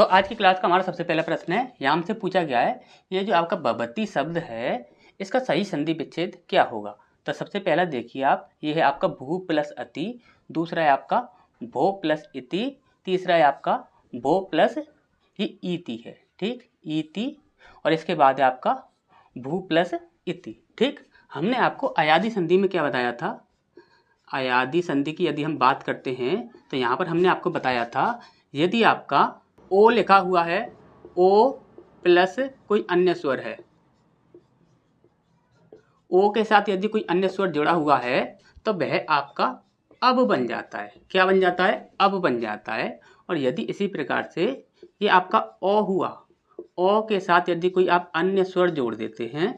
तो आज की क्लास का हमारा सबसे पहला प्रश्न है, यहाँ हमसे पूछा गया है ये जो आपका भवति शब्द है इसका सही संधि विच्छेद क्या होगा। तो सबसे पहला देखिए आप, ये है आपका भू प्लस अति, दूसरा है आपका भो प्लस इति, तीसरा है आपका भो प्लस ये इति है, ठीक, इति, और इसके बाद है आपका भू प्लस इति। ठीक, हमने आपको अयादि संधि में क्या बताया था, अयादि संधि की यदि हम बात करते हैं तो यहाँ पर हमने आपको बताया था यदि आपका ओ लिखा हुआ है, ओ प्लस कोई अन्य स्वर है, ओ के साथ यदि कोई अन्य स्वर जुड़ा हुआ है तो वह आपका अब बन जाता है। क्या बन जाता है? अब बन जाता है। और यदि इसी प्रकार से ये आपका ओ हुआ, ओ के साथ यदि कोई आप अन्य स्वर जोड़ देते हैं,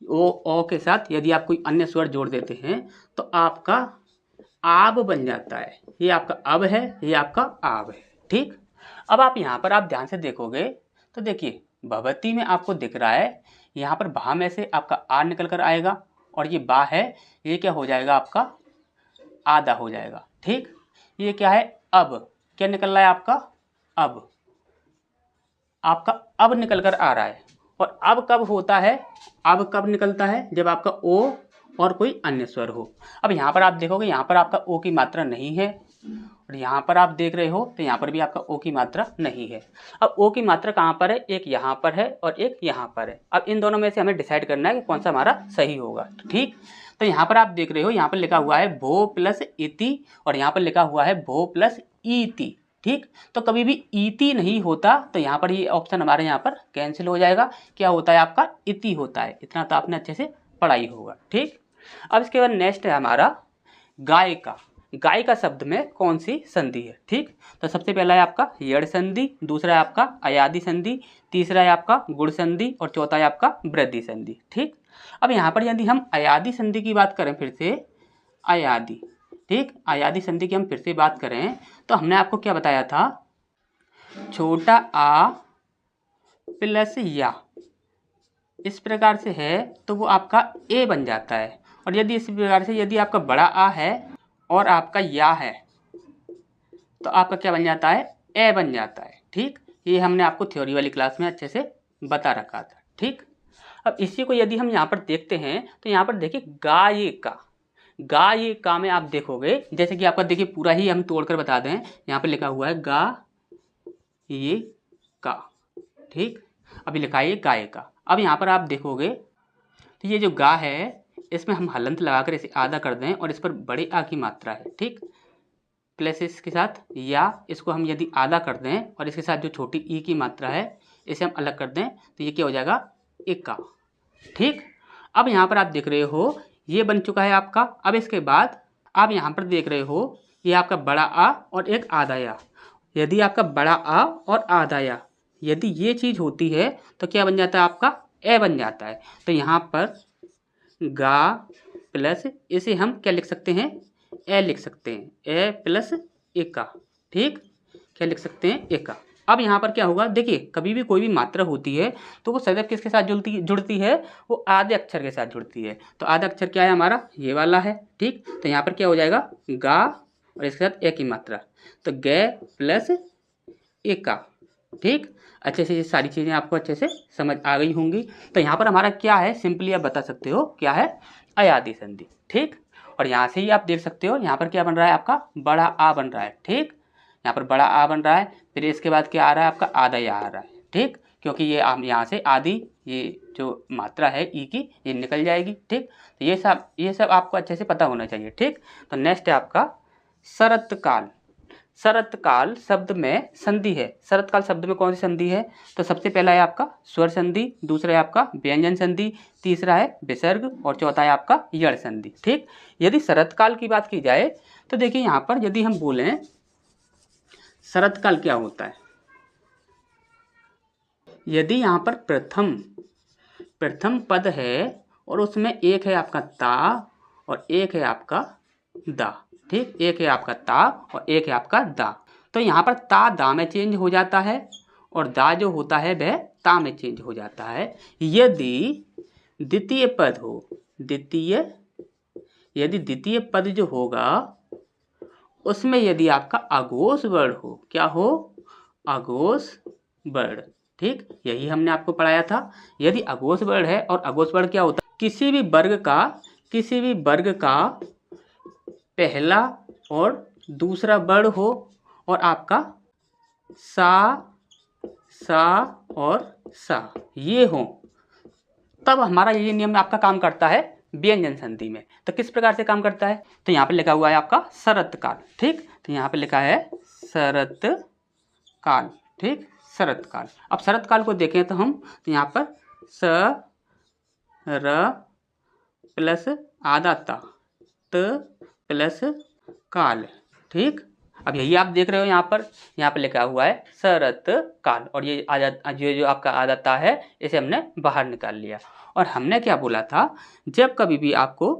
ओ के साथ यदि आप कोई अन्य स्वर जोड़ देते हैं तो आपका आब बन जाता है। ये आपका अब है, ये आपका आब है। ठीक, अब आप यहाँ पर आप ध्यान से देखोगे तो देखिए भवती में आपको दिख रहा है यहाँ पर भा में से आपका आ निकल कर आएगा और ये बा है, ये क्या हो जाएगा आपका आधा हो जाएगा। ठीक, ये क्या है अब, क्या निकल रहा है आपका अब, आपका अब निकल कर आ रहा है। और अब कब होता है, अब कब निकलता है, जब आपका ओ और कोई अन्य स्वर हो। अब यहाँ पर आप देखोगे यहाँ पर आपका ओ की मात्रा नहीं है और यहाँ पर आप देख रहे हो तो यहाँ पर भी आपका ओ की मात्रा नहीं है। अब ओ की मात्रा कहाँ पर है, एक यहाँ पर है और एक यहाँ पर है। अब इन दोनों में से हमें डिसाइड करना है कि कौन सा हमारा सही होगा। ठीक, तो यहाँ पर आप देख रहे हो यहाँ पर लिखा हुआ है भो प्लस इति और यहाँ पर लिखा हुआ है भो प्लस इति। ठीक, तो कभी भी इति नहीं होता तो यहाँ पर ये ऑप्शन हमारे यहाँ पर कैंसिल हो जाएगा। क्या होता है आपका इति होता है, इतना तो आपने अच्छे से पढ़ाई होगा। ठीक, अब इसके बाद नेक्स्ट है हमारा गाय का। गाय का शब्द में कौन सी संधि है। ठीक, तो सबसे पहला है आपका यड़ संधि, दूसरा है आपका अयादि संधि, तीसरा है आपका गुण संधि और चौथा है आपका वृद्धि संधि। ठीक, अब यहाँ पर यदि हम अयादि संधि की बात करें, फिर से अयादि, ठीक, अयादि संधि की हम फिर से बात करें तो हमने आपको क्या बताया था, छोटा आ प्लस या इस प्रकार से है तो वो आपका ए बन जाता है। और यदि इस प्रकार से यदि आपका बड़ा आ है और आपका या है तो आपका क्या बन जाता है, ए बन जाता है। ठीक, ये हमने आपको थ्योरी वाली क्लास में अच्छे से बता रखा था। ठीक, अब इसी को यदि हम यहाँ पर देखते हैं तो यहाँ पर देखिए गाय का, गाय का में आप देखोगे जैसे कि आपका देखिए पूरा ही हम तोड़कर बता दें, यहाँ पर लिखा हुआ है गा ये का। ठीक, अभी लिखा है गाय का। अब यहाँ पर आप देखोगे तो ये जो गा है इसमें हम हलंत लगाकर इसे आधा कर दें और इस पर बड़े आ की मात्रा है। ठीक, प्लस इसके साथ या इसको हम यदि आधा कर दें और इसके साथ जो छोटी ई की मात्रा है इसे हम अलग कर दें तो ये क्या हो जाएगा, इक्का। ठीक, अब यहाँ पर आप देख रहे हो ये बन चुका है आपका। अब इसके बाद आप यहाँ पर देख रहे हो ये आपका बड़ा आ और एक आधा या। यदि आपका बड़ा आ और आधा या यदि ये चीज़ होती है तो क्या बन जाता है आपका, ए बन जाता है। तो यहाँ पर गा प्लस इसे हम क्या लिख सकते हैं, ए लिख सकते हैं, ए प्लस एका। ठीक, क्या लिख सकते हैं, एका। अब यहाँ पर क्या होगा, देखिए कभी भी कोई भी मात्रा होती है तो वो सदैव किसके साथ जुड़ती है, वो आधे अक्षर के साथ जुड़ती है। तो आधा अक्षर क्या है हमारा, ये वाला है। ठीक, तो यहाँ पर क्या हो जाएगा गा और इसके साथ ए की मात्रा, तो गे प्लस एका। ठीक, अच्छे से ये सारी चीज़ें आपको अच्छे से समझ आ गई होंगी। तो यहाँ पर हमारा क्या है, सिंपली आप बता सकते हो क्या है, अयादि संधि। ठीक, और यहाँ से ही आप देख सकते हो यहाँ पर क्या बन रहा है आपका बड़ा आ बन रहा है। ठीक, यहाँ पर बड़ा आ बन रहा है, फिर इसके बाद क्या आ रहा है आपका आधा या आ रहा है। ठीक, क्योंकि ये यहाँ से आधी ये जो मात्रा है ई की ये निकल जाएगी। ठीक, तो ये सब आपको अच्छे से पता होना चाहिए। ठीक, तो नेक्स्ट है आपका शरतकाल। शरतकाल शब्द में संधि है, शरतकाल शब्द में कौन सी संधि है, तो सबसे पहला है आपका स्वर संधि, दूसरा है आपका व्यंजन संधि, तीसरा है विसर्ग और चौथा है आपका यड़ संधि। ठीक, यदि शरतकाल की बात की जाए तो देखिए यहाँ पर यदि हम बोलें शरतकाल क्या होता है, यदि यहाँ पर प्रथम पद है और उसमें एक है आपका ता और एक है आपका दा। ठीक, एक है आपका ता और एक है आपका दा, तो यहाँ पर ता दा में चेंज हो जाता है और दा जो होता है वह ता में चेंज हो जाता है। यदि द्वितीय पद हो, यदि द्वितीय पद जो होगा उसमें यदि आपका अघोष वर्ण हो, क्या हो, अघोष वर्ण। ठीक, यही हमने आपको पढ़ाया था। यदि अघोष वर्ण है, और अघोष वर्ण क्या होता है, किसी भी वर्ग का पहला और दूसरा वर्ण हो और आपका सा और सा ये हो, तब हमारा ये नियम आपका काम करता है व्यंजन संधि में। तो किस प्रकार से काम करता है, तो यहाँ पे लिखा हुआ है आपका शरत काल। ठीक, तो यहाँ पे लिखा है शरत काल। ठीक, शरत काल। अब शरत काल को देखें तो हम, तो यहाँ पर स र प्लस आधा ता त प्लस काल। ठीक, अब यही आप देख रहे हो यहाँ पर लिखा हुआ है शरत काल, और ये जो आपका आधा ता है इसे हमने बाहर निकाल लिया। और हमने क्या बोला था, जब कभी भी आपको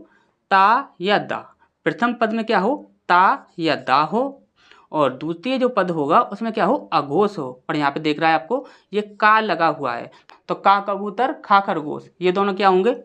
ता या दा, प्रथम पद में क्या हो, ता या दा हो, और द्वितीय जो पद होगा उसमें क्या हो, अघोष हो। और यहाँ पे देख रहा है आपको ये का लगा हुआ है, तो का कबूतर खा खरगोश, ये दोनों क्या होंगे,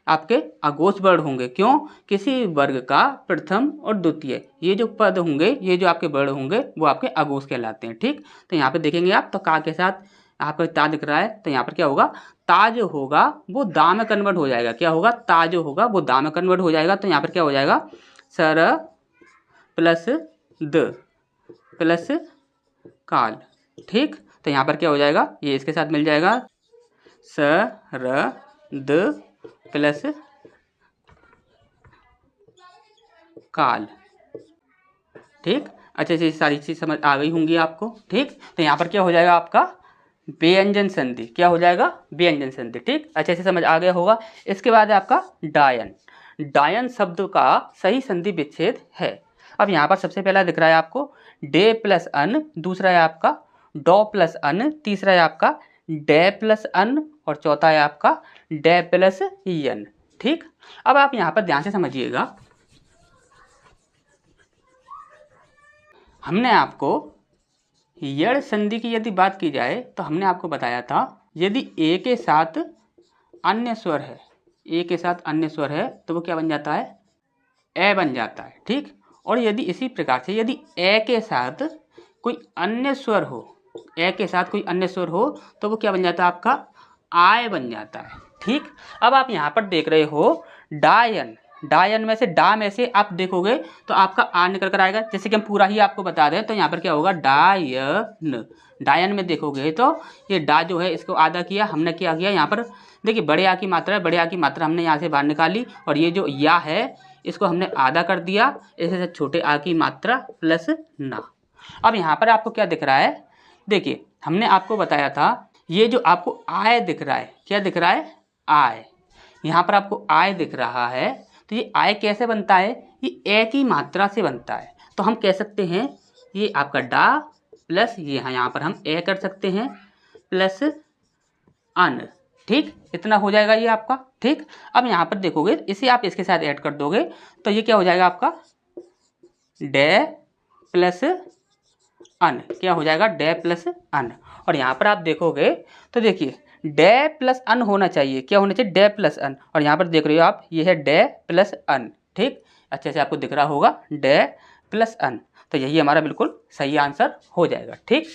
आपके अघोष वर्ण होंगे। क्यों, किसी वर्ग का प्रथम और द्वितीय ये जो पद होंगे, ये जो आपके वर्ण होंगे वो आपके अघोष कहलाते हैं। ठीक, तो यहाँ पे देखेंगे आप, तो का के साथ आपको ता दिख रहा है, तो यहाँ पर क्या होगा, ता जो होगा वो दा में कन्वर्ट हो जाएगा। क्या होगा, ता जो होगा वो दा में कन्वर्ट हो जाएगा। तो यहाँ पर क्या हो जाएगा, सर प्लस द प्लस काल। ठीक, तो यहाँ पर क्या हो जाएगा, ये इसके साथ मिल जाएगा, सर द प्लस काल। ठीक, अच्छे से सारी चीज समझ आ गई होंगी आपको। ठीक, तो यहाँ पर क्या हो जाएगा आपका व्यंजन संधि। क्या हो जाएगा, व्यंजन संधि। ठीक, अच्छे से समझ आ गया होगा। इसके बाद है आपका डायन। डायन शब्द का सही संधि विच्छेद है। अब यहाँ पर सबसे पहला दिख रहा है आपको डे प्लस अन, दूसरा है आपका डॉ प्लस अन, तीसरा है आपका डे प्लस अन, और चौथा है आपका डे प्लस यन। ठीक, अब आप यहाँ पर ध्यान से समझिएगा, हमने आपको यड़ संधि की यदि बात की जाए तो हमने आपको बताया था, यदि ए के साथ अन्य स्वर है, ए के साथ अन्य स्वर है तो वो क्या बन जाता है, ए बन जाता है। ठीक, और यदि इसी प्रकार से यदि ए के साथ कोई अन्य स्वर हो, ए के साथ कोई अन्य स्वर हो तो वो क्या बन जाता है, आपका आय बन जाता है। ठीक, अब आप यहाँ पर देख रहे हो डायन, डायन में से डा में से आप देखोगे तो आपका आ निकल कर आएगा। जैसे कि हम पूरा ही आपको बता दें तो यहाँ पर क्या होगा, डायन। डायन में देखोगे तो ये डा जो है इसको आधा किया, हमने क्या किया यहाँ पर देखिए, बड़े आ की मात्रा है, बड़े आ की मात्रा हमने यहाँ से बाहर निकाली, और ये जो या है इसको हमने आधा कर दिया, इससे छोटे आ की मात्रा प्लस ना। अब यहाँ पर आपको क्या दिख रहा है, देखिए हमने आपको बताया था ये जो आपको आय दिख रहा है, क्या दिख रहा है, आय। यहाँ पर आपको आय दिख रहा है, तो ये आय कैसे बनता है, ये ए की मात्रा से बनता है। तो हम कह सकते हैं ये आपका डा प्लस ये यहाँ पर हम ए कर सकते हैं प्लस अन। ठीक, इतना हो जाएगा ये आपका। ठीक, अब यहाँ पर देखोगे इसे आप इसके साथ ऐड कर दोगे तो ये क्या हो जाएगा आपका डे प्लस अन। क्या हो जाएगा, डे प्लस अन। और यहाँ पर आप देखोगे तो देखिए डे प्लस अन होना चाहिए, क्या होना चाहिए, डे प्लस अन। और यहाँ पर देख रहे हो आप ये है डे प्लस अन। ठीक, अच्छे से आपको दिख रहा होगा डे प्लस अन, तो यही हमारा बिल्कुल सही आंसर हो जाएगा। ठीक,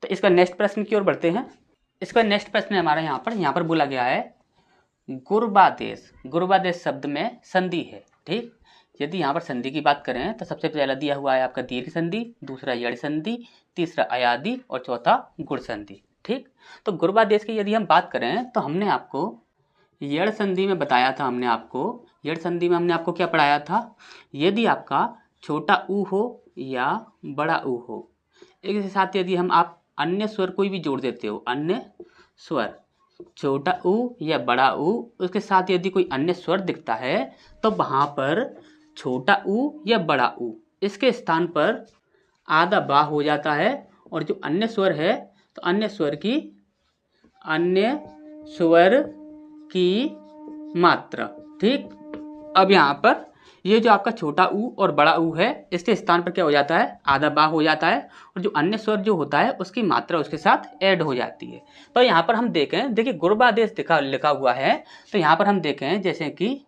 तो इसका नेक्स्ट प्रश्न की ओर बढ़ते हैं। इसका नेक्स्ट प्रश्न हमारा यहाँ पर बोला गया है गुर्बादेश। गुर्बादेश शब्द में संधि है। ठीक, यदि यहाँ पर संधि की बात करें तो सबसे पहला दिया हुआ है आपका दीर्घ संधि, दूसरा यड़ संधि, तीसरा अयादि और चौथा गुण संधि। ठीक, तो गुर्बादेश की यदि हम बात करें तो हमने आपको यड़ संधि में बताया था, हमने आपको यड़ संधि में हमने आपको क्या पढ़ाया था, यदि आपका छोटा ऊ हो या बड़ा ऊ हो, एक साथ यदि हम आप अन्य स्वर कोई भी जोड़ देते हो, अन्य स्वर छोटा ऊ या बड़ा ऊ, उसके साथ यदि कोई अन्य स्वर दिखता है तो वहाँ पर छोटा ऊ या बड़ा ऊ इसके स्थान पर आधा बा हो जाता है, और जो अन्य स्वर है तो अन्य स्वर की मात्रा। ठीक, अब यहाँ पर ये जो आपका छोटा ऊ और बड़ा ऊ है इसके स्थान पर क्या हो जाता है, आधा बा हो जाता है, और जो अन्य स्वर जो होता है उसकी मात्रा उसके साथ ऐड हो जाती है। तो यहाँ पर हम देखें, देखिए गुर्बादेश लिखा हुआ है, तो यहाँ पर हम देखें जैसे कि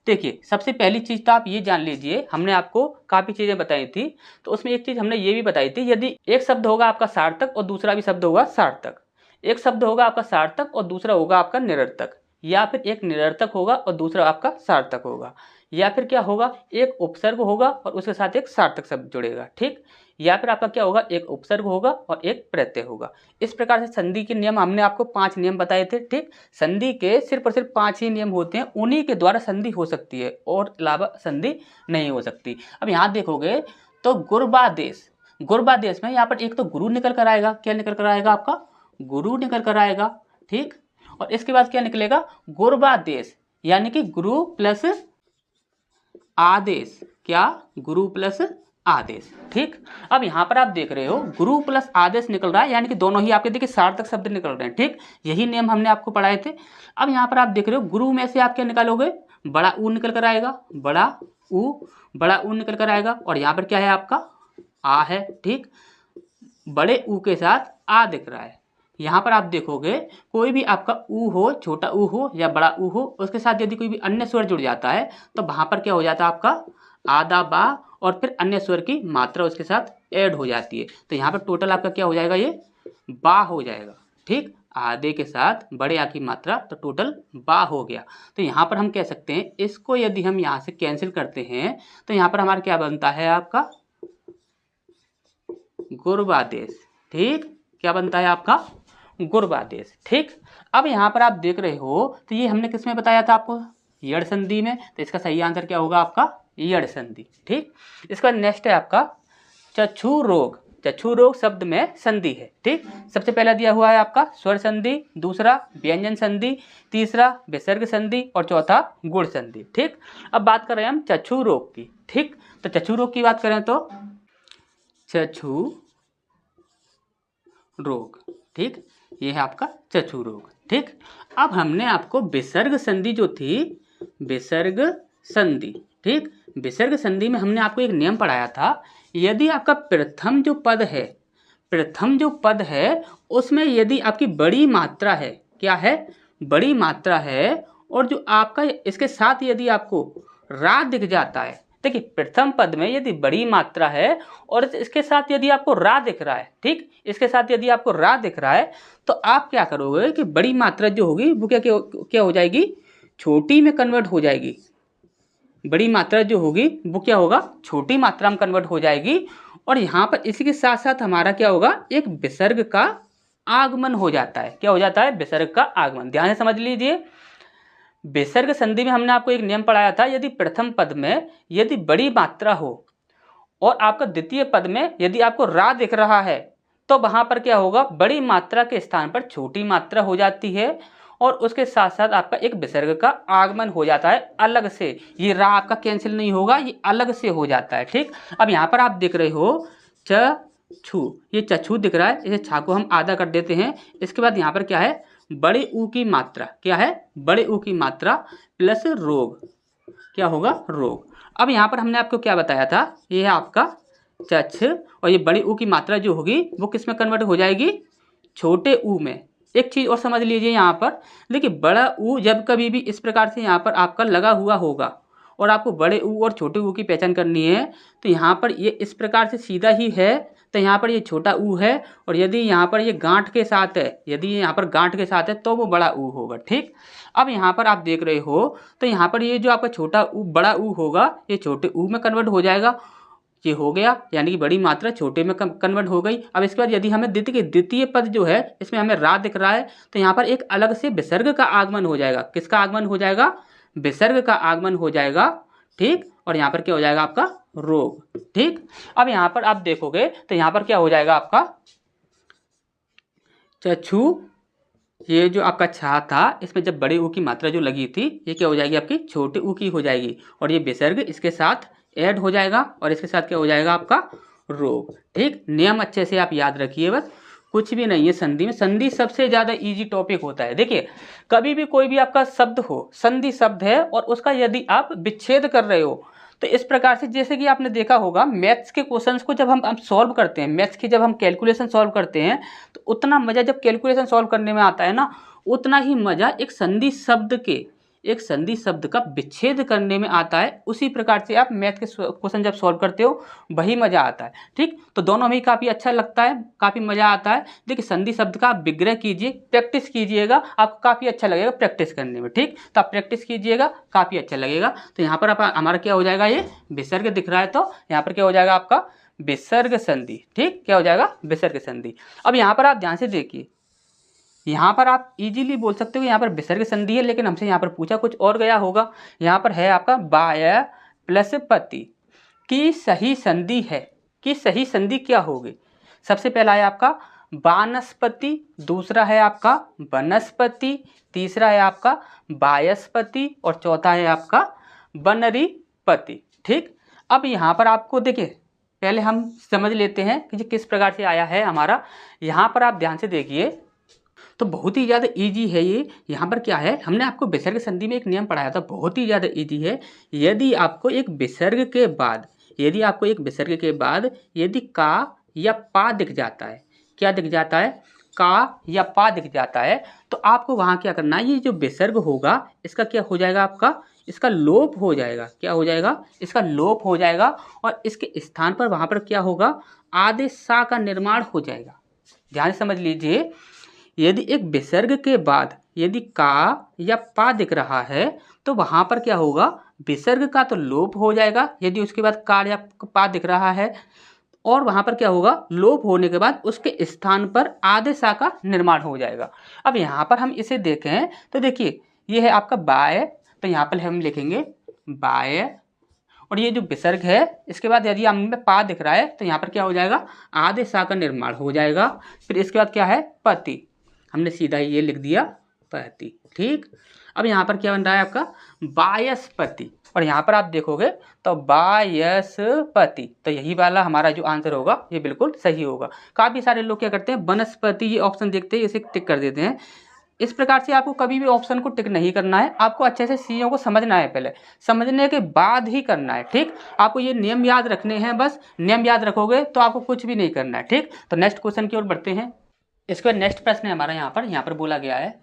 देखिए सबसे पहली चीज़ तो आप ये जान लीजिए, हमने आपको काफ़ी चीज़ें बताई थी, तो उसमें एक चीज़ हमने ये भी बताई थी, यदि एक शब्द होगा आपका सार्थक और दूसरा भी शब्द होगा सार्थक, एक शब्द होगा आपका सार्थक और दूसरा होगा आपका निरर्थक, या फिर एक निरर्थक होगा और दूसरा आपका सार्थक होगा, या फिर क्या होगा, एक उपसर्ग होगा और उसके साथ एक सार्थक शब्द जुड़ेगा, ठीक, या फिर आपका क्या होगा, एक उपसर्ग होगा और एक प्रत्यय होगा। इस प्रकार से संधि के नियम हमने आपको 5 नियम बताए थे, ठीक। संधि के सिर्फ और सिर्फ 5 ही नियम होते हैं, उन्हीं के द्वारा संधि हो सकती है और अलावा संधि नहीं हो सकती। अब यहाँ देखोगे तो गुर्बादेश, गुर्बादेश में यहाँ पर एक तो गुरु निकल कर आएगा, क्या निकल कर आएगा, आपका गुरु निकल कर आएगा, ठीक। और इसके बाद क्या निकलेगा, गुर्बादेश, यानी कि गुरु प्लस आदेश, क्या, गुरु प्लस आदेश, ठीक। अब यहाँ पर आप देख रहे हो गुरु प्लस आदेश निकल रहा है, यानी कि दोनों ही आपके देखिए सार्थक शब्द निकल रहे हैं, ठीक। यही नियम हमने आपको पढ़ाए थे। अब यहाँ पर आप देख रहे हो गुरु में से आप क्या निकालोगे, बड़ा ऊ निकल कर आएगा, बड़ा ऊ निकल कर आएगा, और यहाँ पर क्या है आपका आ है, ठीक। बड़े ऊ के साथ आ दिख रहा है। यहाँ पर आप देखोगे कोई भी आपका ऊ हो, छोटा ऊ हो या बड़ा ऊ हो, उसके साथ यदि कोई भी अन्य स्वर जुड़ जाता है तो वहाँ पर क्या हो जाता है आपका आदा बा, और फिर अन्य स्वर की मात्रा उसके साथ ऐड हो जाती है, तो यहाँ पर टोटल आपका क्या हो जाएगा, ये बा हो जाएगा, ठीक। आधे के साथ बड़े आ की मात्रा, तो टोटल बा हो गया। तो यहाँ पर हम कह सकते हैं इसको यदि हम यहाँ से कैंसिल करते हैं तो यहाँ पर हमारा क्या बनता है, आपका गुर्बादेश, ठीक। क्या बनता है आपका गुर्बादेश, ठीक। अब यहाँ पर आप देख रहे हो तो ये हमने किस में बताया था आपको, यड़ संधि में, तो इसका सही आंसर क्या होगा आपका यड़ संधि, ठीक। इसके बाद नेक्स्ट है आपका चक्षु रोग। चक्षु रोग शब्द में संधि है, ठीक। सबसे पहला दिया हुआ है आपका स्वर संधि, दूसरा व्यंजन संधि, तीसरा विसर्ग संधि और चौथा गुण संधि, ठीक। अब बात कर रहे हैं हम चक्षु रोग की, ठीक। तो चक्षु रोग की बात करें तो चक्षु रोग, ठीक, ये है आपका चक्षु रोग, ठीक। अब हमने आपको विसर्ग संधि जो थी, विसर्ग संधि, ठीक, विसर्ग संधि में हमने आपको एक नियम पढ़ाया था, यदि आपका प्रथम जो पद है उसमें यदि आपकी बड़ी मात्रा है, क्या है, बड़ी मात्रा है, और जो आपका इसके साथ यदि आपको रा दिख जाता है, देखिए प्रथम पद में यदि बड़ी मात्रा है और इसके साथ यदि आपको रा दिख रहा है, ठीक, इसके साथ यदि आपको रा दिख रहा है तो आप क्या करोगे कि बड़ी मात्रा जो होगी वो क्या हो जाएगी, छोटी में कन्वर्ट हो जाएगी। बड़ी मात्रा जो होगी वो क्या होगा, छोटी मात्रा में कन्वर्ट हो जाएगी, और यहाँ पर इसी के साथ साथ हमारा क्या होगा, एक विसर्ग का आगमन हो जाता है। क्या हो जाता है, विसर्ग का आगमन। ध्यान से समझ लीजिए, विसर्ग संधि में हमने आपको एक नियम पढ़ाया था, यदि प्रथम पद में यदि बड़ी मात्रा हो और आपका द्वितीय पद में यदि आपको रा दिख रहा है तो वहां पर क्या होगा, बड़ी मात्रा के स्थान पर छोटी मात्रा हो जाती है, और उसके साथ साथ आपका एक विसर्ग का आगमन हो जाता है अलग से। ये रा आपका कैंसिल नहीं होगा, ये अलग से हो जाता है, ठीक। अब यहाँ पर आप देख रहे हो चक्षु, ये चक्षु दिख रहा है, इसे छा को हम आधा कर देते हैं। इसके बाद यहाँ पर क्या है, बड़े ऊ की मात्रा, क्या है, बड़े ऊ की मात्रा प्लस रोग, क्या होगा, रोग। अब यहाँ पर हमने आपको क्या बताया था, ये है आपका चक्ष, और ये बड़ी ऊ की मात्रा जो होगी वो किस में कन्वर्ट हो जाएगी, छोटे ऊ में। एक चीज़ और समझ लीजिए यहाँ पर, देखिए बड़ा ऊ जब कभी भी इस प्रकार से यहाँ पर आपका लगा हुआ होगा और आपको बड़े ऊ और छोटे ऊ की पहचान करनी है, तो यहाँ पर ये इस प्रकार से सीधा ही है, तो यहाँ पर ये छोटा ऊ है, और यदि यहाँ पर ये गांठ के साथ है, यदि यहाँ पर गांठ के साथ है तो वो बड़ा ऊ होगा, ठीक। अब यहाँ पर आप देख रहे हो तो यहाँ पर ये जो आपका छोटा ऊ बड़ा ऊ होगा ये छोटे ऊ में कन्वर्ट हो जाएगा, ये हो गया, यानी कि बड़ी मात्रा छोटे में कन्वर्ट हो गई। अब इसके बाद यदि हमें द्वितीय पद जो है इसमें हमें रा दिख रहा है तो यहाँ पर एक अलग से विसर्ग का आगमन हो जाएगा। किसका आगमन हो जाएगा, विसर्ग का आगमन हो जाएगा, ठीक। और यहाँ पर क्या हो जाएगा आपका रोग, ठीक। अब यहाँ पर आप देखोगे तो यहाँ पर क्या हो जाएगा आपका चक्षु, ये जो आपका छा था इसमें जब बड़े ऊ की मात्रा जो लगी थी ये क्या हो जाएगी आपकी छोटे ऊ की हो जाएगी, और ये विसर्ग इसके साथ ऐड हो जाएगा, और इसके साथ क्या हो जाएगा आपका रोग, ठीक। नियम अच्छे से आप याद रखिए, बस कुछ भी नहीं है संधि में। संधि सबसे ज़्यादा इजी टॉपिक होता है। देखिए कभी भी कोई भी आपका शब्द हो, संधि शब्द है और उसका यदि आप विच्छेद कर रहे हो तो इस प्रकार से, जैसे कि आपने देखा होगा मैथ्स के क्वेश्चंस को जब हम सॉल्व करते हैं, मैथ्स की जब हम कैलकुलेशन सॉल्व करते हैं तो उतना मज़ा जब कैलकुलेशन सॉल्व करने में आता है ना, उतना ही मज़ा एक संधि शब्द के एक संधि शब्द का विच्छेद करने में आता है, उसी प्रकार से आप मैथ के क्वेश्चन जब सॉल्व करते हो वही मज़ा आता है। ठीक, तो दोनों में ही काफ़ी अच्छा लगता है, काफ़ी मज़ा आता है। देखिए संधि शब्द का आप विग्रह कीजिए, प्रैक्टिस कीजिएगा, आपको काफ़ी अच्छा लगेगा प्रैक्टिस करने में। ठीक, तो आप प्रैक्टिस कीजिएगा, काफ़ी अच्छा लगेगा। तो यहाँ पर आप हमारा क्या हो जाएगा, ये विसर्ग दिख रहा है, तो यहाँ पर क्या हो जाएगा आपका विसर्ग संधि। ठीक, क्या हो जाएगा विसर्ग संधि। अब यहाँ पर आप ध्यान से देखिए, यहाँ पर आप इजीली बोल सकते हो यहाँ पर विसर्ग संधि है, लेकिन हमसे यहाँ पर पूछा कुछ और गया होगा। यहाँ पर है आपका बाय प्लस पति की सही संधि है, कि सही संधि क्या होगी। सबसे पहला है आपका वानस्पति, दूसरा है आपका वनस्पति, तीसरा है आपका वायस्पति और चौथा है आपका वनरीपति। ठीक, अब यहाँ पर आपको देखिए, पहले हम समझ लेते हैं कि ये किस प्रकार से आया है हमारा। यहाँ पर आप ध्यान से देखिए, तो बहुत ही ज़्यादा इजी है ये। यहाँ पर क्या है, हमने आपको विसर्ग संधि में एक नियम पढ़ाया था, बहुत ही ज़्यादा इजी है। यदि आपको एक विसर्ग के बाद यदि का या पा दिख जाता है, क्या दिख जाता है, का या पा दिख जाता है, तो आपको वहाँ क्या करना है, ये जो विसर्ग होगा इसका क्या हो जाएगा, आपका इसका लोप हो जाएगा। क्या हो जाएगा, इसका लोप हो जाएगा, और इसके स्थान पर वहाँ पर क्या होगा, आदेश सा का निर्माण हो जाएगा। ध्यान से समझ लीजिए, यदि एक विसर्ग के बाद यदि का या पा दिख रहा है तो वहाँ पर क्या होगा, विसर्ग का तो लोप हो जाएगा यदि उसके बाद का या पा दिख रहा है, और वहाँ पर क्या होगा, लोप होने के बाद उसके स्थान पर आदेश आ का निर्माण हो जाएगा। अब यहाँ पर हम इसे देखें तो देखिए, ये है आपका बाय, तो यहाँ पर हम लिखेंगे बाय, और ये जो विसर्ग है इसके बाद यदि हमें पा दिख रहा है तो यहाँ पर क्या हो जाएगा, आदेश आ का निर्माण हो जाएगा। फिर इसके बाद क्या है, पति, हमने सीधा ही ये लिख दिया पति। ठीक, अब यहाँ पर क्या बन रहा है आपका वायस्पति, और यहाँ पर आप देखोगे तो वायस्पति, तो यही वाला हमारा जो आंसर होगा ये बिल्कुल सही होगा। काफ़ी सारे लोग क्या करते हैं, वनस्पति ये ऑप्शन देखते हैं इसे टिक कर देते हैं। इस प्रकार से आपको कभी भी ऑप्शन को टिक नहीं करना है, आपको अच्छे से चीज़ों को समझना है, पहले समझने के बाद ही करना है। ठीक, आपको ये नियम याद रखने हैं, बस नियम याद रखोगे तो आपको कुछ भी नहीं करना है। ठीक, तो नेक्स्ट क्वेश्चन की ओर बढ़ते हैं। इसके बाद नेक्स्ट प्रश्न है हमारा, यहाँ पर बोला गया है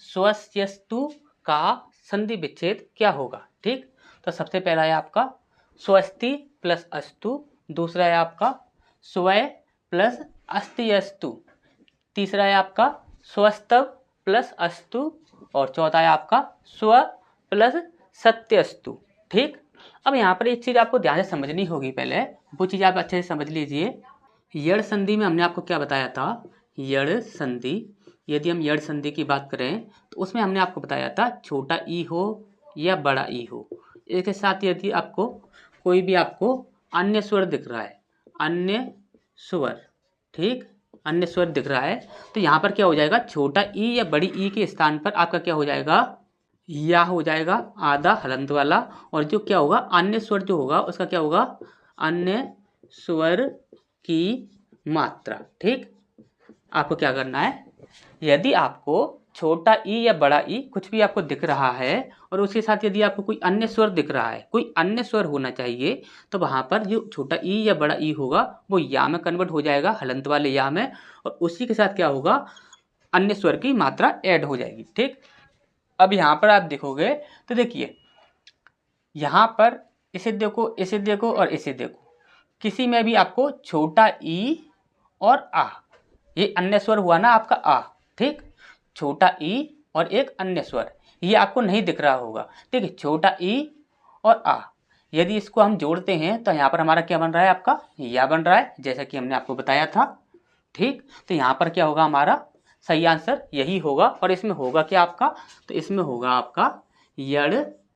स्वस्यस्तु का संधि विच्छेद क्या होगा। ठीक, तो सबसे पहला है आपका स्वस्ति प्लस अस्तु, दूसरा है आपका स्वय प्लस अस्तियस्तु, तीसरा है आपका स्वस्तव प्लस अस्तु, और चौथा है आपका स्व प्लस सत्यस्तु। ठीक, अब यहाँ पर एक चीज़ आपको ध्यान से समझनी होगी, पहले वो चीज़ आप अच्छे से समझ लीजिए। यड़ संधि में हमने आपको क्या बताया था, यड़ संधि, यदि हम यड़ संधि की बात करें तो उसमें हमने आपको बताया था छोटा ई हो या बड़ा ई हो, इसके साथ यदि आपको कोई भी आपको अन्य स्वर दिख रहा है, अन्य स्वर, ठीक, अन्य स्वर दिख रहा है, तो यहाँ पर क्या हो जाएगा, छोटा ई या बड़ी ई के स्थान पर आपका क्या हो जाएगा, या हो जाएगा आधा हलंत वाला, और जो क्या होगा अन्य स्वर जो होगा उसका क्या होगा, अन्य स्वर की मात्रा। ठीक, आपको क्या करना है, यदि आपको छोटा ई या बड़ा ई कुछ भी आपको दिख रहा है और उसके साथ यदि आपको कोई अन्य स्वर दिख रहा है, कोई अन्य स्वर होना चाहिए, तो वहाँ पर जो छोटा ई या बड़ा ई होगा वो या में कन्वर्ट हो जाएगा, हलंत वाले या में, और उसी के साथ क्या होगा, अन्य स्वर की मात्रा ऐड हो जाएगी। ठीक, अब यहाँ पर आप देखोगे तो देखिए, यहाँ पर इसे देखो, इसे देखो और इसे देखो, किसी में भी आपको छोटा ई और आ, ये अन्य स्वर हुआ ना आपका आ। ठीक, छोटा ई और एक अन्य स्वर, ये आपको नहीं दिख रहा होगा। ठीक है, छोटा ई और आ, यदि इसको हम जोड़ते हैं तो यहाँ पर हमारा क्या बन रहा है, आपका या बन रहा है, जैसा कि हमने आपको बताया था। ठीक, तो यहाँ पर क्या होगा, हमारा सही आंसर यही होगा, और इसमें होगा क्या आपका, तो इसमें होगा आपका यड़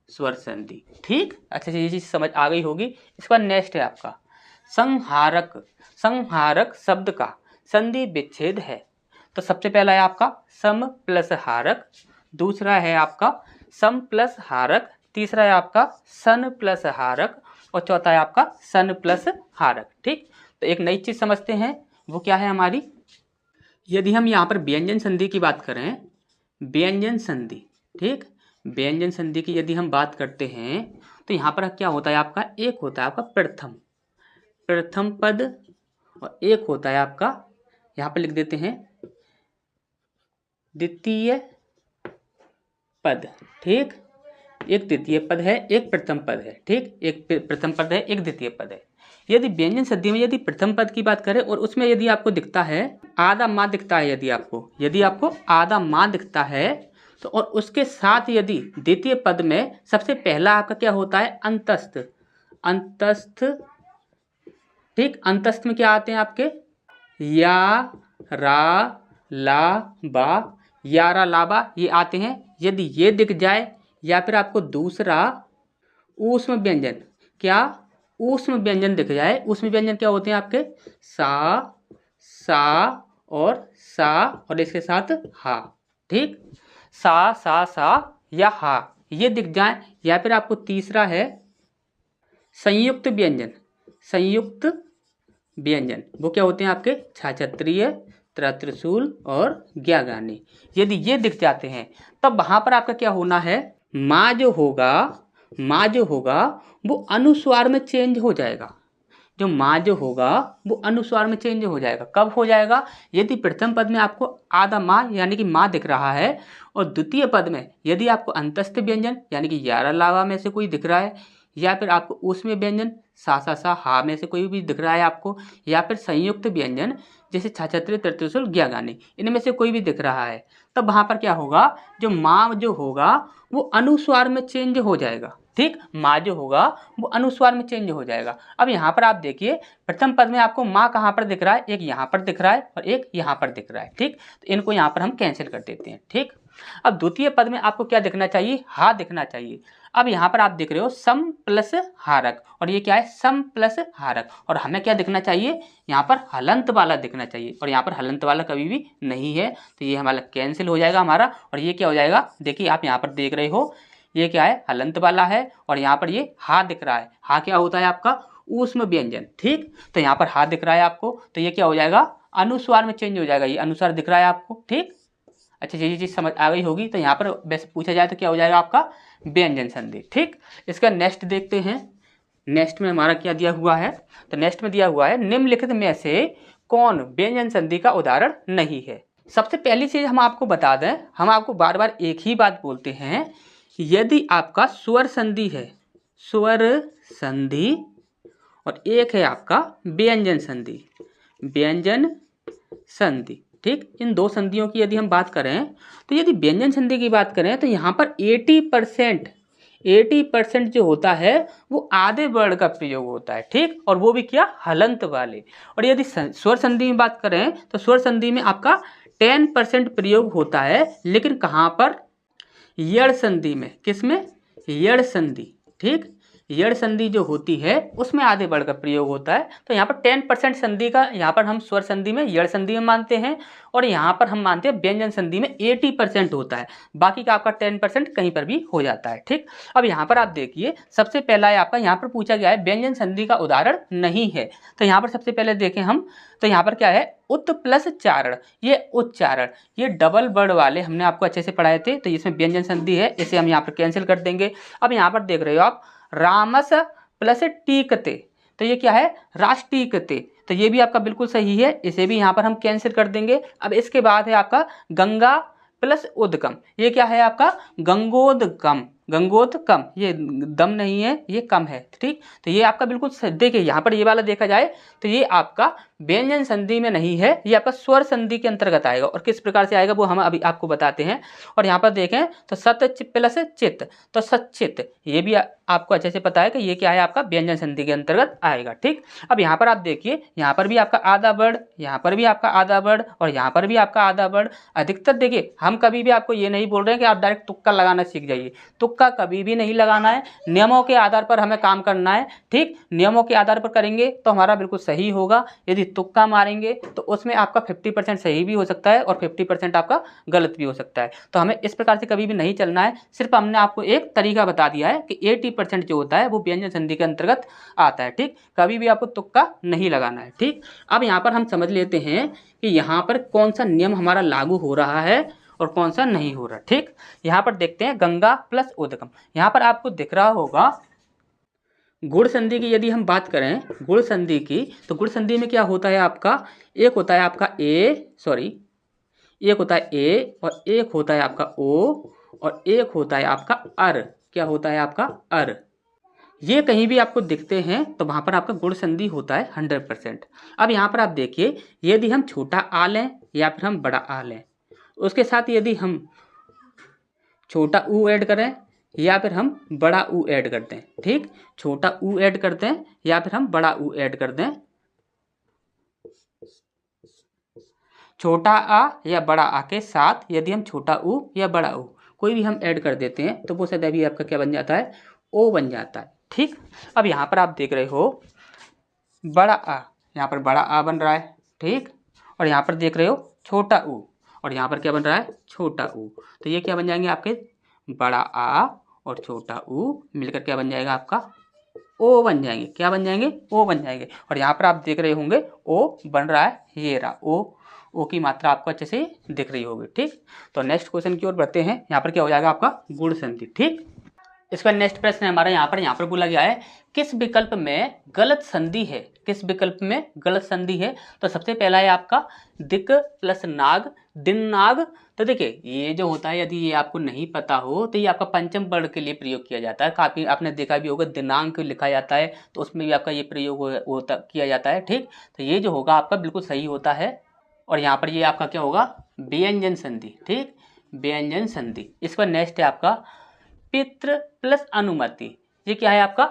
स्वर संधि। ठीक, अच्छे से ये चीज़ समझ आ गई होगी। इसके बाद नेक्स्ट है आपका संहारक, संहारक शब्द का संधि विच्छेद है। तो सबसे पहला है आपका सम प्लस हारक, दूसरा है आपका सम प्लस हारक, तीसरा है आपका सन प्लस हारक, और चौथा है आपका सन प्लस हारक। ठीक, तो एक नई चीज़ समझते हैं, वो क्या है हमारी, यदि हम यहाँ पर व्यंजन संधि की बात करें, व्यंजन संधि, ठीक, व्यंजन संधि की यदि हम बात करते हैं तो यहाँ पर क्या होता है आपका, एक होता है आपका प्रथम, प्रथम पद, और एक होता है आपका, यहाँ पर लिख देते हैं द्वितीय पद, ठीक, एक द्वितीय पद है, एक प्रथम पद है, ठीक, एक प्रथम पद है, एक द्वितीय पद है। यदि व्यंजन संधि में यदि प्रथम पद की बात करें और उसमें यदि आपको दिखता है आधा माँ दिखता है, यदि आपको आधा माँ दिखता है तो और उसके साथ यदि द्वितीय पद में सबसे पहला आपका क्या होता है अंतस्थ, ठीक, अंतस्थ में क्या आते हैं आपके या, रा, ला, बा, यारा, लाबा ये आते हैं। यदि ये दिख जाए या फिर आपको दूसरा ऊष्म व्यंजन, क्या ऊष्म व्यंजन दिख जाए, ऊष्म व्यंजन क्या होते हैं आपके सा और इसके साथ हा, ठीक, सा या हा ये दिख जाए, या फिर आपको तीसरा है संयुक्त व्यंजन, वो क्या होते हैं आपके छाछत्रीय, त्रिशूल और ज्ञागानी। यदि ये दिख जाते हैं तब वहां पर आपका क्या होना है, माँ जो होगा वो अनुस्वार में चेंज हो जाएगा, जो माँ जो होगा वो अनुस्वार में चेंज हो जाएगा। कब हो जाएगा, यदि प्रथम पद में आपको आधा माँ यानी कि माँ दिख रहा है और द्वितीय पद में यदि आपको अंतस्थ व्यंजन यानी कि यारा लावा में से कोई दिख रहा है, या फिर आपको ऊष्म व्यंजन सा हा में से कोई भी दिख रहा है आपको, या फिर संयुक्त व्यंजन जैसे छाछत्रीय, त्रिशूल, ज्ञागानी इनमें से कोई भी दिख रहा है, तब वहां पर क्या होगा, जो माँ जो होगा वो अनुस्वार में चेंज हो जाएगा, ठीक, माँ जो होगा वो अनुस्वार में चेंज हो जाएगा। अब यहाँ पर आप देखिए प्रथम पद में आपको माँ कहाँ पर दिख रहा है, एक यहाँ पर दिख रहा है और एक यहाँ पर दिख रहा है, ठीक, तो इनको यहाँ पर हम कैंसिल कर देते हैं, ठीक। अब द्वितीय पद में आपको क्या दिखना चाहिए, हा दिखना चाहिए। अब यहाँ पर आप देख रहे हो सम प्लस हारक, और ये क्या है सम प्लस हारक, और हमें क्या दिखना चाहिए, यहाँ पर हलंत वाला दिखना चाहिए, और यहाँ पर हलंत वाला कभी भी नहीं है, तो ये हमारा कैंसिल हो जाएगा हमारा। और ये क्या हो जाएगा, देखिए आप यहाँ पर देख रहे हो ये क्या है हलंत वाला है, और यहाँ पर ये हा दिख रहा है, हा क्या होता है आपका ऊष्म व्यंजन, ठीक, तो यहाँ पर हा दिख रहा है आपको, तो ये क्या हो जाएगा अनुस्वार में चेंज हो जाएगा, ये अनुस्वार दिख रहा है आपको, ठीक। अच्छा ये चीज़ समझ आ गई होगी, तो यहाँ पर वैसे पूछा जाए तो क्या हो जाएगा आपका व्यंजन संधि, ठीक। इसका नेक्स्ट देखते हैं, नेक्स्ट में हमारा क्या दिया हुआ है, तो नेक्स्ट में दिया हुआ है निम्नलिखित में से कौन व्यंजन संधि का उदाहरण नहीं है। सबसे पहली चीज हम आपको बता दें, हम आपको बार बार एक ही बात बोलते हैं, यदि आपका स्वर संधि है, स्वर संधि, और एक है आपका व्यंजन संधि, ठीक, इन दो संधियों की यदि हम बात करें तो यदि व्यंजन संधि की बात करें तो यहाँ पर 80% जो होता है वो आधे वर्ण का प्रयोग होता है, ठीक, और वो भी क्या हलंत वाले। और यदि स्वर संधि में बात करें तो स्वर संधि में आपका 10% प्रयोग होता है, लेकिन कहाँ पर, यड़ संधि में, किसमें, यड़ संधि, ठीक, यड़ संधि जो होती है उसमें आधे वर्ण का प्रयोग होता है। तो यहाँ पर 10% संधि का यहाँ पर हम स्वर संधि में, यड़ संधि में मानते हैं, और यहाँ पर हम मानते हैं व्यंजन संधि में 80% होता है, बाकी का आपका 10% कहीं पर भी हो जाता है, ठीक। अब यहाँ पर आप देखिए सबसे पहला है आपका, यहाँ पर पूछा गया है व्यंजन संधि का उदाहरण नहीं है, तो यहाँ पर सबसे पहले देखें हम, तो यहाँ पर क्या है उत प्लस चारण, ये उच्चारण, ये डबल वर्ड वाले हमने आपको अच्छे से पढ़ाए थे, तो इसमें व्यंजन संधि है, इसे हम यहाँ पर कैंसिल कर देंगे। अब यहाँ पर देख रहे हो आप रामस प्लस टीकते, तो ये क्या है राष्ट्रीकते, तो ये भी आपका बिल्कुल सही है, इसे भी यहाँ पर हम कैंसिल कर देंगे। अब इसके बाद है आपका गंगा प्लस उद्गम, ये क्या है आपका गंगोदकम, ये दम नहीं है, ये कम है, ठीक, तो ये आपका बिल्कुल देखिए यहाँ पर ये वाला देखा जाए तो ये आपका व्यंजन संधि में नहीं है, ये आपका स्वर संधि के अंतर्गत आएगा, और किस प्रकार से आएगा वो हम अभी आपको बताते हैं। और यहाँ पर देखें तो सत प्लस चित्त, तो सचित, ये भी आपको अच्छे से पता है कि ये क्या है आपका व्यंजन संधि के अंतर्गत आएगा, ठीक। अब यहाँ पर आप देखिए, यहाँ पर भी आपका आधा वर्ड, यहाँ पर भी आपका आधा वर्ड, और यहाँ पर भी आपका आधा वर्ड। अधिकतर देखिए हम कभी भी आपको ये नहीं बोल रहे हैं कि आप डायरेक्ट तुक्का लगाना सीख जाइए, तुक्का कभी भी नहीं लगाना है, नियमों के आधार पर हमें काम करना है, ठीक, नियमों के आधार पर करेंगे तो हमारा बिल्कुल सही होगा। यदि तुक्का मारेंगे तो उसमें आपका 50% सही भी हो सकता है और 50% आपका गलत भी हो सकता है, तो हमें इस प्रकार से कभी भी नहीं चलना है। सिर्फ हमने आपको एक तरीका बता दिया है कि 80% जो होता है वो व्यंजन संधि के अंतर्गत आता है, ठीक, कभी भी आपको तुक्का नहीं लगाना है, ठीक। अब यहाँ पर हम समझ लेते हैं कि यहाँ पर कौन सा नियम हमारा लागू हो रहा है और कौन सा नहीं हो रहा, ठीक। यहाँ पर देखते हैं गंगा प्लस उद्गम, यहाँ पर आपको दिख रहा होगा गुण संधि की यदि हम बात करें, गुण संधि की, तो गुण संधि में क्या होता है आपका, एक होता है आपका एक होता है ए और एक होता है आपका ओ और एक होता है आपका अर। क्या होता है आपका अर। ये कहीं भी आपको दिखते हैं तो वहां पर आपका गुण संधि होता है 100%। अब यहाँ पर आप देखिए, यदि हम छोटा आ लें या फिर हम बड़ा आ लें, उसके साथ यदि हम छोटा ऊ ऐड करें या फिर हम बड़ा ऊ ऐड कर दें, ठीक, छोटा ऊ ऐड कर दें या फिर हम बड़ा ऊ ऐड कर दें, छोटा आ या बड़ा आ के साथ यदि हम छोटा ऊ या बड़ा ऊ कोई भी हम ऐड कर देते हैं तो वो सदैव ही आपका क्या बन जाता है, ओ बन जाता है, ठीक। अब यहाँ पर आप देख रहे हो बड़ा आ, यहाँ पर बड़ा आ बन रहा है, ठीक, और यहाँ पर देख रहे हो छोटा ऊ, और यहाँ पर क्या बन रहा है, छोटा ऊ। तो ये क्या बन जाएंगे आपके, बड़ा आ और छोटा ऊ मिलकर क्या बन जाएगा आपका, ओ बन जाएंगे। क्या बन जाएंगे, ओ बन जाएंगे। और यहाँ पर आप देख रहे होंगे ओ बन रहा है, ये रहा ओ की मात्रा आपको अच्छे से दिख रही होगी, ठीक। तो नेक्स्ट क्वेश्चन की ओर बढ़ते हैं। यहाँ पर क्या हो जाएगा आपका गुण संधि, ठीक। इसका नेक्स्ट प्रश्न है हमारा, यहाँ पर बोला गया है किस विकल्प में गलत संधि है, किस विकल्प में गलत संधि है। तो सबसे पहला है आपका दिक प्लस नाग, दिन नाग। तो देखिए ये जो होता है, यदि ये आपको नहीं पता हो तो ये आपका पंचम वर्ण के लिए प्रयोग किया जाता है। काफी आपने देखा भी होगा, दिनांक लिखा जाता है तो उसमें भी आपका ये प्रयोग होता किया जाता है, ठीक। तो ये जो होगा आपका बिल्कुल सही होता है। और यहाँ पर ये आपका क्या होगा, व्यंजन संधि, ठीक, व्यंजन संधि। इसका नेक्स्ट है आपका पितृ प्लस अनुमति। ये क्या है आपका,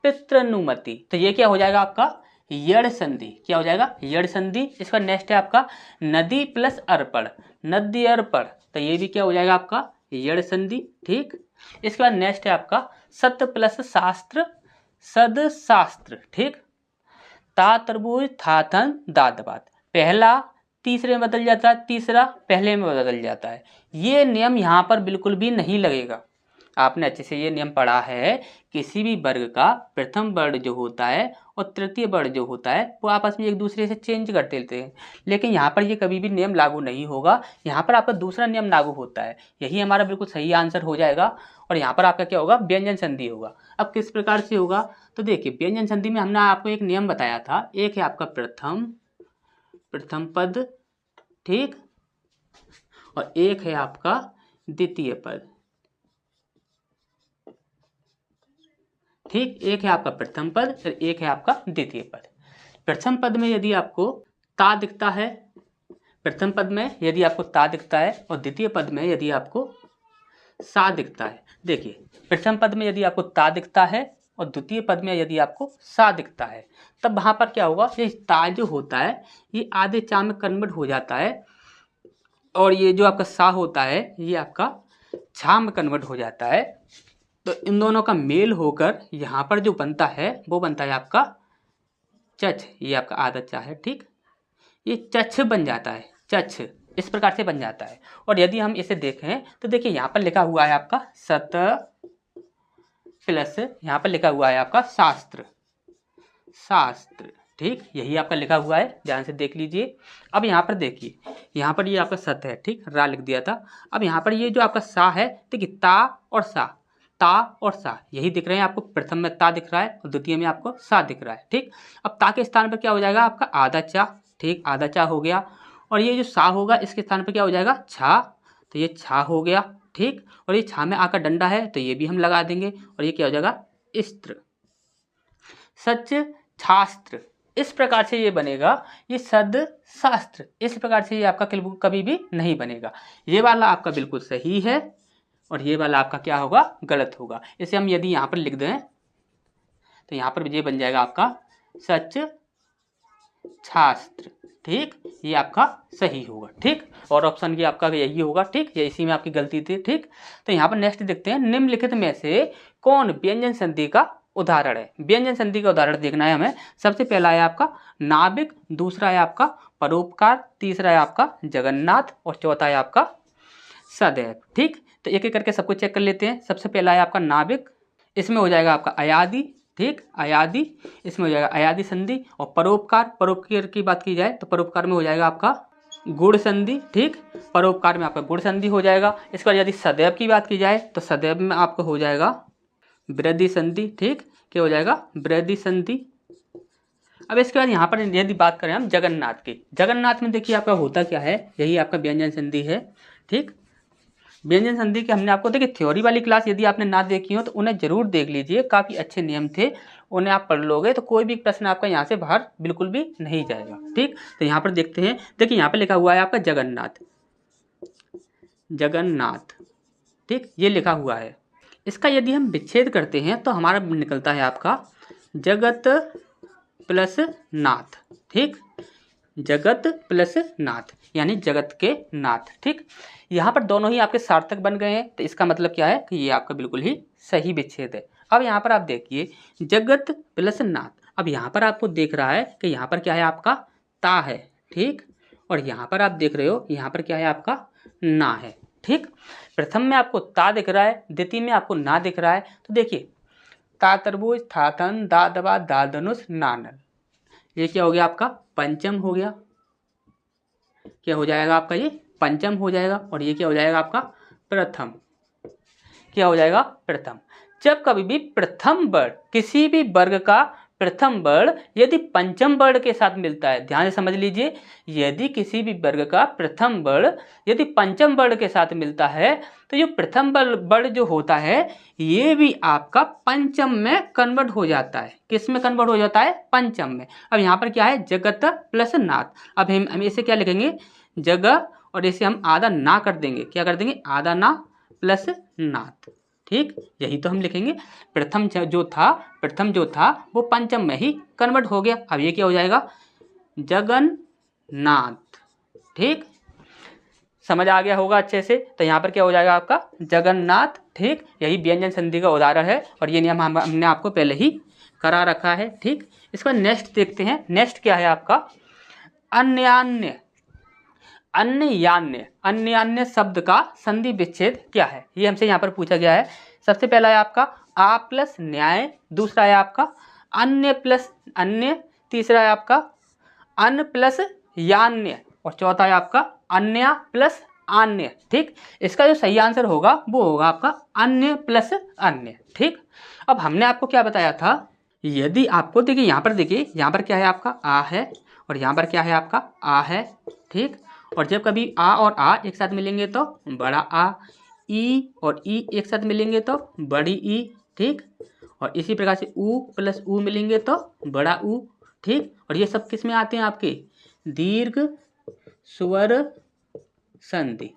पितृनुमति। तो ये क्या हो जाएगा आपका, यड़ संधि। क्या हो जाएगा, यड़ संधि। इसका नेक्स्ट है आपका नदी प्लस अर्पण, नदी अर्पण। तो ये भी क्या हो जाएगा आपका, यड़ संधि, ठीक। इसके बाद नेक्स्ट है आपका सत प्लस शास्त्र, सद शास्त्र, ठीक। ता तरबूज था थन दाद बात, पहला तीसरे में बदल जाता है, तीसरा पहले में बदल जाता है। ये नियम यहाँ पर बिल्कुल भी नहीं लगेगा। आपने अच्छे से ये नियम पढ़ा है, किसी भी वर्ग का प्रथम वर्ण जो होता है और तृतीय वर्ण जो होता है वो आपस में एक दूसरे से चेंज कर देते हैं, लेकिन यहाँ पर ये कभी भी नियम लागू नहीं होगा। यहाँ पर आपका दूसरा नियम लागू होता है, यही हमारा बिल्कुल सही आंसर हो जाएगा। और यहाँ पर आपका क्या होगा, व्यंजन संधि होगा। अब किस प्रकार से होगा, तो देखिए व्यंजन संधि में हमने आपको एक नियम बताया था, एक है आपका प्रथम पद, ठीक, और एक है आपका द्वितीय पद, ठीक। एक है आपका प्रथम पद और एक है आपका द्वितीय पद। प्रथम पद में यदि आपको ता दिखता है, प्रथम पद में यदि आपको ता दिखता है और द्वितीय पद में यदि आपको सा दिखता है। देखिए प्रथम पद में यदि आपको ता दिखता है और द्वितीय पद में यदि आपको सा दिखता है, तब वहां पर क्या होगा, ये ता जो होता है ये आधे चा में कन्वर्ट हो जाता है, और ये जो आपका सा होता है ये आपका छा में कन्वर्ट हो जाता है। तो इन दोनों का मेल होकर यहाँ पर जो बनता है वो बनता है आपका चछ। ये आपका आधा चा है, ठीक, ये चछ बन जाता है, चछ इस प्रकार से बन जाता है। और यदि हम इसे देखें तो देखिए यहाँ पर लिखा हुआ है आपका सत प्लस यहाँ पर लिखा हुआ है आपका शास्त्र, शास्त्र, ठीक, यही आपका लिखा हुआ है, ध्यान से देख लीजिए। अब यहाँ पर देखिए, यहाँ पर ये आपका सत है, ठीक, रा लिख दिया था। अब यहाँ पर ये जो आपका सा है, देखिए ता और सा, ता और सा यही दिख रहे हैं आपको। प्रथम में ता दिख रहा है और द्वितीय में आपको सा दिख रहा है, ठीक। अब ता के स्थान पर क्या हो जाएगा आपका आधा चा, ठीक, आधा चा हो गया। और ये जो सा होगा इसके स्थान पर क्या हो जाएगा छा, तो ये छा हो गया, ठीक। और ये छा में आकर डंडा है तो ये भी हम लगा देंगे और ये क्या हो जाएगा स्त्र, सच छास्त्र। इस प्रकार से ये बनेगा, ये सद शास्त्र। इस प्रकार से ये आपका कभी भी नहीं बनेगा। ये वाला आपका बिल्कुल सही है और ये वाला आपका क्या होगा, गलत होगा। इसे हम यदि यहाँ पर लिख दें तो यहाँ पर ये बन जाएगा आपका सच छास्त्र, ठीक, ये आपका सही होगा, ठीक। और ऑप्शन की आपका यही होगा, ठीक, ये इसी में आपकी गलती थी, ठीक। तो यहाँ पर नेक्स्ट देखते हैं, निम्नलिखित में से कौन व्यंजन संधि का उदाहरण है। व्यंजन संधि का उदाहरण देखना है हमें। सबसे पहला है आपका नाविक, दूसरा है आपका परोपकार, तीसरा है आपका जगन्नाथ और चौथा है आपका सदैव, ठीक। तो एक एक करके सबको चेक कर लेते हैं। सबसे पहला है आपका नाविक, इसमें हो जाएगा आपका अयादि, ठीक, अयादि, इसमें हो जाएगा अयादि संधि। और परोपकार, परोपकार की बात की जाए तो परोपकार में हो जाएगा आपका गुण संधि, ठीक, परोपकार में आपका गुण संधि हो जाएगा। इसके बाद यदि सदैव की बात की जाए तो सदैव में आपको हो जाएगा वृद्धि संधि, ठीक, क्या हो जाएगा वृद्धि संधि। अब इसके बाद यहाँ पर यदि बात करें हम जगन्नाथ की, जगन्नाथ में देखिए आपका होता क्या है, यही आपका व्यंजन संधि है, ठीक। व्यंजन संधि के हमने आपको देखिए थ्योरी वाली क्लास यदि आपने ना देखी हो तो उन्हें जरूर देख लीजिए, काफ़ी अच्छे नियम थे, उन्हें आप पढ़ लोगे तो कोई भी प्रश्न आपका यहाँ से बाहर बिल्कुल भी नहीं जाएगा। ठीक, तो यहाँ पर देखते हैं, देखिए यहाँ पर लिखा हुआ है आपका जगन्नाथ, जगन्नाथ, ठीक, ये लिखा हुआ है। इसका यदि हम विच्छेद करते हैं तो हमारा निकलता है आपका जगत प्लस नाथ। ठीक, जगत प्लस नाथ यानी जगत के नाथ। ठीक, यहाँ पर दोनों ही आपके सार्थक बन गए हैं, तो इसका मतलब क्या है कि ये आपका बिल्कुल ही सही विच्छेद है। अब यहाँ पर आप देखिए जगत प्लस नाथ, अब यहाँ पर आपको देख रहा है कि यहाँ पर क्या है आपका ता है। ठीक, और यहाँ पर आप देख रहे हो यहाँ पर क्या है आपका ना है। ठीक, प्रथम में आपको ता दिख रहा है, द्वितीय में आपको ना दिख रहा है। तो देखिए ता तरबूज, था तन, दा दबा, दा धनुष, ना नल, ये क्या हो गया आपका पंचम हो गया। क्या हो जाएगा आपका ये पंचम हो जाएगा, और ये क्या हो जाएगा आपका प्रथम। क्या हो जाएगा प्रथम। जब कभी भी प्रथम वर्ण किसी भी वर्ग का प्रथम वर्ण यदि पंचम वर्ण के साथ मिलता है, ध्यान से समझ लीजिए, यदि किसी भी वर्ग का प्रथम वर्ण यदि पंचम वर्ण के साथ मिलता है तो जो प्रथम वर्ण जो होता है ये भी आपका पंचम में कन्वर्ट हो जाता है। किस में कन्वर्ट हो जाता है? पंचम में। अब यहाँ पर क्या है जगत प्लस नाथ, अब हम इसे क्या लिखेंगे जगह, और इसे हम आधा ना कर देंगे, क्या कर देंगे आधा ना प्लस नाथ। ठीक, यही तो हम लिखेंगे। प्रथम जो था वो पंचम में ही कन्वर्ट हो गया। अब ये क्या हो जाएगा जगन्नाथ। ठीक, समझ आ गया होगा अच्छे से। तो यहाँ पर क्या हो जाएगा आपका जगन्नाथ। ठीक, यही व्यंजन संधि का उदाहरण है और ये नियम हमने आपको पहले ही करा रखा है। ठीक, इसका नेक्स्ट देखते हैं। नेक्स्ट क्या है आपका अन्यान्य। अन्यान्य, अन्यान्य शब्द का संधि विच्छेद क्या है, ये हमसे यहाँ पर पूछा गया है। सबसे पहला है आपका आ प्लस न्याय, दूसरा है आपका अन्य प्लस अन्य, तीसरा है आपका अन प्लस यान्य, और चौथा है आपका अन्य प्लस अन्य। ठीक, इसका जो सही आंसर होगा वो होगा आपका अन्य प्लस अन्य। ठीक, अब हमने आपको क्या बताया था, यदि आपको देखिए यहाँ पर देखिए यहाँ पर क्या है आपका आ है और यहाँ पर क्या है आपका आ है। ठीक, और जब कभी आ और आ एक साथ मिलेंगे तो बड़ा आ, ई और ई एक साथ मिलेंगे तो बड़ी ई। ठीक, और इसी प्रकार से ऊ प्लस ऊ मिलेंगे तो बड़ा ऊ। ठीक, और ये सब किस में आते हैं आपके दीर्घ स्वर संधि।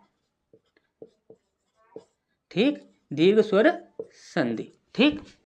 ठीक, दीर्घ स्वर संधि। ठीक,